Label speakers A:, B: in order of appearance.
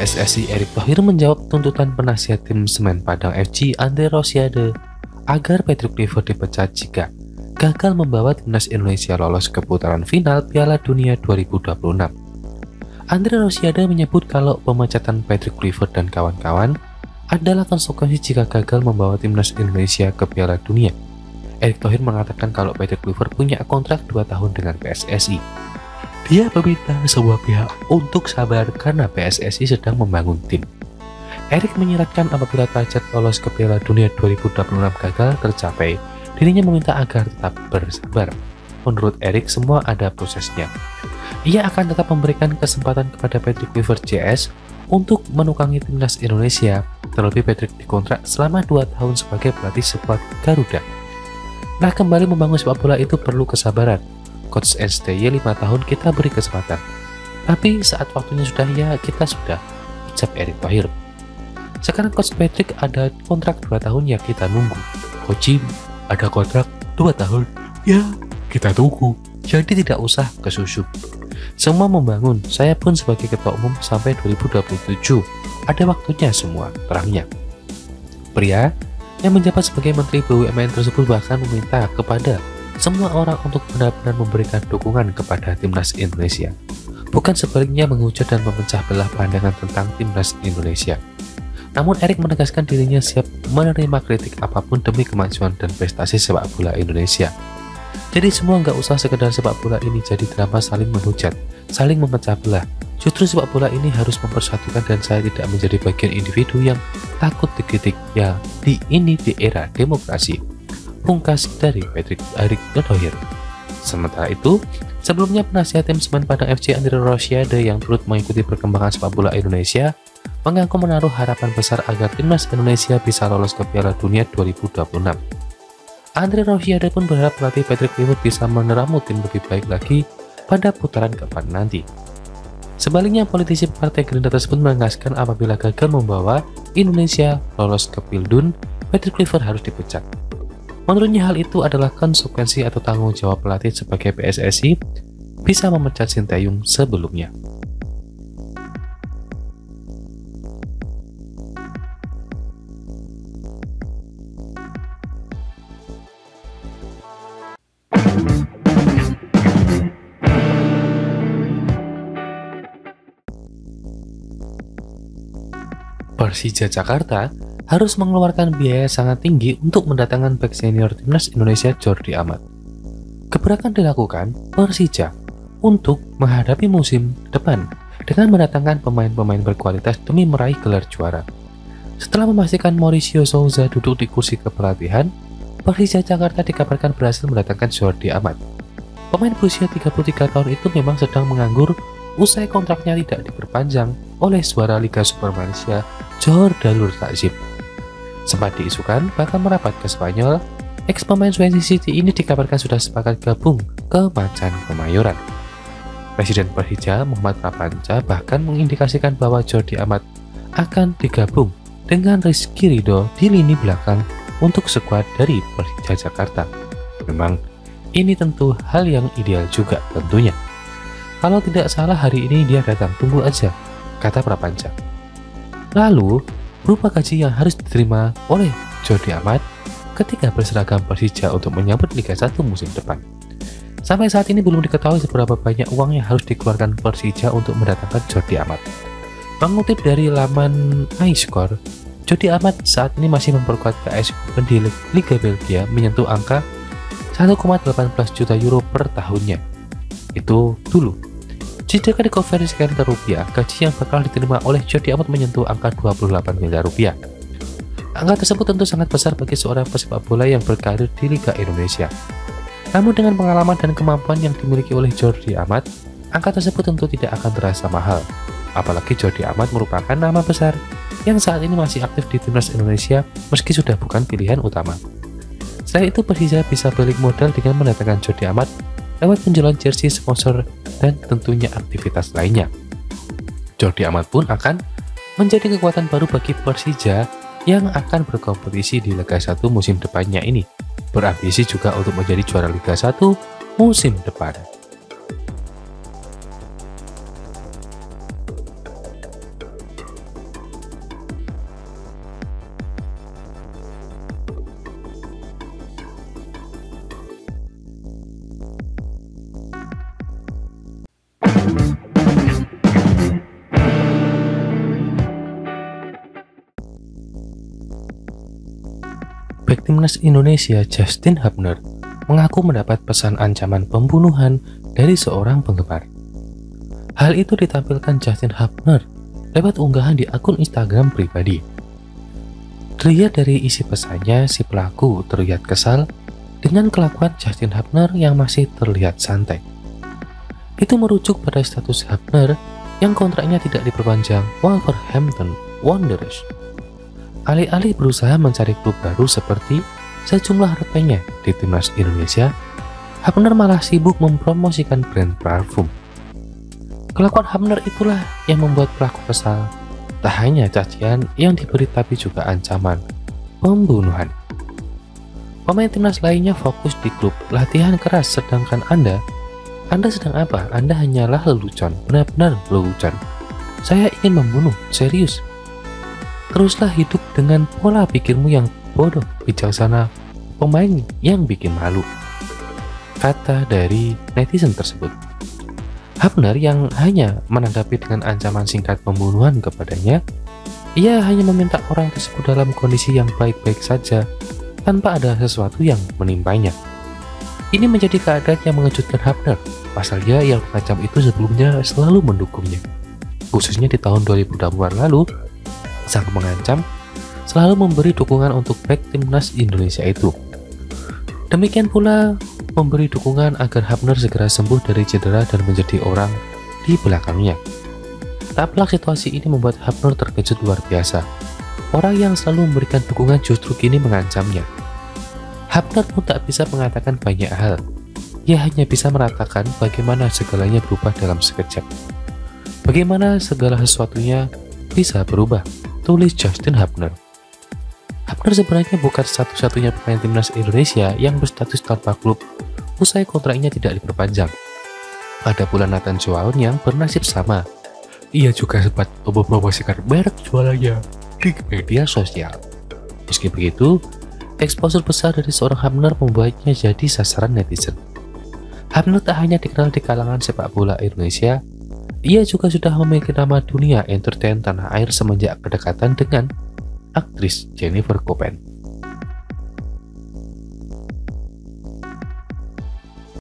A: PSSI Erick Thohir menjawab tuntutan penasihat tim Semen Padang FC Andre Rosiade agar Patrick Kluivert dipecat jika gagal membawa timnas Indonesia lolos ke putaran final Piala Dunia 2026. Andre Rosiade menyebut kalau pemecatan Patrick Kluivert dan kawan-kawan adalah konsekuensi jika gagal membawa timnas Indonesia ke Piala Dunia. Erick Thohir mengatakan kalau Patrick Kluivert punya kontrak 2 tahun dengan PSSI. Dia meminta semua pihak untuk sabar karena PSSI sedang membangun tim. Erick menyiratkan apabila target lolos ke Piala Dunia 2026 gagal tercapai, dirinya meminta agar tetap bersabar. Menurut Erick, semua ada prosesnya. Ia akan tetap memberikan kesempatan kepada Patrick Kluivert JS untuk menukangi timnas Indonesia, terlebih Patrick dikontrak selama 2 tahun sebagai pelatih skuad Garuda. Nah, kembali membangun sepak bola itu perlu kesabaran. Coach STY 5 tahun kita beri kesempatan. Tapi saat waktunya sudah, ya kita sudah, ucap Erick Thohir. Sekarang Coach Patrick ada kontrak 2 tahun, ya kita nunggu. Coach Jim ada kontrak 2 tahun, ya kita tunggu. Jadi tidak usah kesusu. Semua membangun, saya pun sebagai ketua umum sampai 2027. Ada waktunya semua, terangnya. Pria yang menjabat sebagai Menteri BUMN tersebut bahkan meminta kepada semua orang untuk benar-benar memberikan dukungan kepada timnas Indonesia, bukan sebaliknya menghujat dan memecah belah pandangan tentang timnas Indonesia. Namun Erick menegaskan dirinya siap menerima kritik apapun demi kemajuan dan prestasi sepak bola Indonesia. Jadi semua nggak usah sekedar sepak bola ini jadi drama saling menghujat, saling memecah belah. Justru sepak bola ini harus mempersatukan dan saya tidak menjadi bagian individu yang takut dikritik. Ya, di era demokrasi. Pungkas dari Patrick Erick Thohir. Sementara itu, sebelumnya penasihat tim Semen Padang FC Andre Rosiade yang turut mengikuti perkembangan sepak bola Indonesia mengaku menaruh harapan besar agar timnas Indonesia bisa lolos ke Piala Dunia 2026. Andre Rosiade pun berharap pelatih Patrick Kluivert bisa meneramu tim lebih baik lagi pada putaran keempat nanti. Sebaliknya, politisi Partai Gerindra tersebut menegaskan apabila gagal membawa Indonesia lolos ke Pildun, Patrick Kluivert harus dipecat. Menurutnya hal itu adalah konsekuensi atau tanggung jawab pelatih sebagai PSSI bisa memecat Sinteyong sebelumnya. Persija Jakarta harus mengeluarkan biaya sangat tinggi untuk mendatangkan bek senior timnas Indonesia Jordi Amat. Gebrakan dilakukan Persija untuk menghadapi musim depan dengan mendatangkan pemain-pemain berkualitas demi meraih gelar juara. Setelah memastikan Mauricio Souza duduk di kursi kepelatihan, Persija Jakarta dikabarkan berhasil mendatangkan Jordi Amat. Pemain berusia 33 tahun itu memang sedang menganggur usai kontraknya tidak diperpanjang oleh juara Liga Super Malaysia Jordalur Takzim. Sempat diisukan bahkan merapat ke Spanyol, ex-pemain Swansea City ini dikabarkan sudah sepakat gabung ke Macan Kemayoran. Presiden Persija Muhammad Prapanca bahkan mengindikasikan bahwa Jordi Amat akan digabung dengan Rizky Ridho di lini belakang untuk skuad dari Persija Jakarta. Memang ini tentu hal yang ideal juga tentunya. Kalau tidak salah hari ini dia datang, tunggu aja, kata Prapanca. Lalu, berupa gaji yang harus diterima oleh Jordi Amat ketika berseragam Persija untuk menyambut Liga 1 musim depan. Sampai saat ini belum diketahui seberapa banyak uang yang harus dikeluarkan Persija untuk mendatangkan Jordi Amat. Mengutip dari laman iScore, Jordi Amat saat ini masih memperkuat KS Open di Liga Belgia menyentuh angka 1,18 juta euro per tahunnya. Itu dulu. Jika dikonversikan ke rupiah, gaji yang bakal diterima oleh Jordi Amat menyentuh angka 28 miliar rupiah. Angka tersebut tentu sangat besar bagi seorang pesepak bola yang berkarir di Liga Indonesia. Namun dengan pengalaman dan kemampuan yang dimiliki oleh Jordi Amat, angka tersebut tentu tidak akan terasa mahal. Apalagi Jordi Amat merupakan nama besar yang saat ini masih aktif di timnas Indonesia meski sudah bukan pilihan utama. Selain itu, Persija bisa balik modal dengan mendatangkan Jordi Amat lewat penjualan jersey, sponsor, dan tentunya aktivitas lainnya. Jordi Amat pun akan menjadi kekuatan baru bagi Persija yang akan berkompetisi di Liga 1 musim depannya ini. Berambisi juga untuk menjadi juara Liga 1 musim depan. timnas Indonesia Justin Hubner mengaku mendapat pesan ancaman pembunuhan dari seorang penggemar. Hal itu ditampilkan Justin Hubner lewat unggahan di akun Instagram pribadi. Terlihat dari isi pesannya, si pelaku terlihat kesal dengan kelakuan Justin Hubner yang masih terlihat santai. Itu merujuk pada status Hubner yang kontraknya tidak diperpanjang Wolverhampton Wanderers. Alih-alih berusaha mencari klub baru seperti sejumlah rekannya di timnas Indonesia, Hubner malah sibuk mempromosikan brand parfum. Kelakuan Hubner itulah yang membuat pelaku kesal. Tak hanya cacian yang diberi tapi juga ancaman pembunuhan. Pemain timnas lainnya fokus di klub latihan keras, sedangkan Anda sedang apa? Anda hanyalah lelucon, benar-benar lelucon. Saya ingin membunuh, serius. Teruslah hidup dengan pola pikirmu yang bodoh, bijaksana, pemain yang bikin malu. Kata dari netizen tersebut. Hubner yang hanya menanggapi dengan ancaman singkat pembunuhan kepadanya, ia hanya meminta orang tersebut dalam kondisi yang baik-baik saja tanpa ada sesuatu yang menimpanya. Ini menjadi keadaan yang mengejutkan Hubner, pasalnya yang mengancam itu sebelumnya selalu mendukungnya. Khususnya di tahun 2020 lalu, sang mengancam selalu memberi dukungan untuk bek timnas Indonesia itu. Demikian pula memberi dukungan agar Hubner segera sembuh dari cedera dan menjadi orang di belakangnya. Tak pelak situasi ini membuat Hubner terkejut luar biasa. Orang yang selalu memberikan dukungan justru kini mengancamnya. Hubner pun tak bisa mengatakan banyak hal. Ia hanya bisa meratakan bagaimana segalanya berubah dalam sekejap. Bagaimana segala sesuatunya bisa berubah, tulis Justin Hubner. Hubner sebenarnya bukan satu-satunya pemain timnas Indonesia yang berstatus tanpa klub usai kontraknya tidak diperpanjang. Ada pula Nathan Joaon yang bernasib sama. Ia juga sempat mempromosikan merek jualannya di media sosial. Meski begitu, eksposur besar dari seorang Hubner membuatnya jadi sasaran netizen. Hubner tak hanya dikenal di kalangan sepak bola Indonesia, ia juga sudah memiliki nama dunia entertain tanah air semenjak kedekatan dengan aktris Jennifer Copen.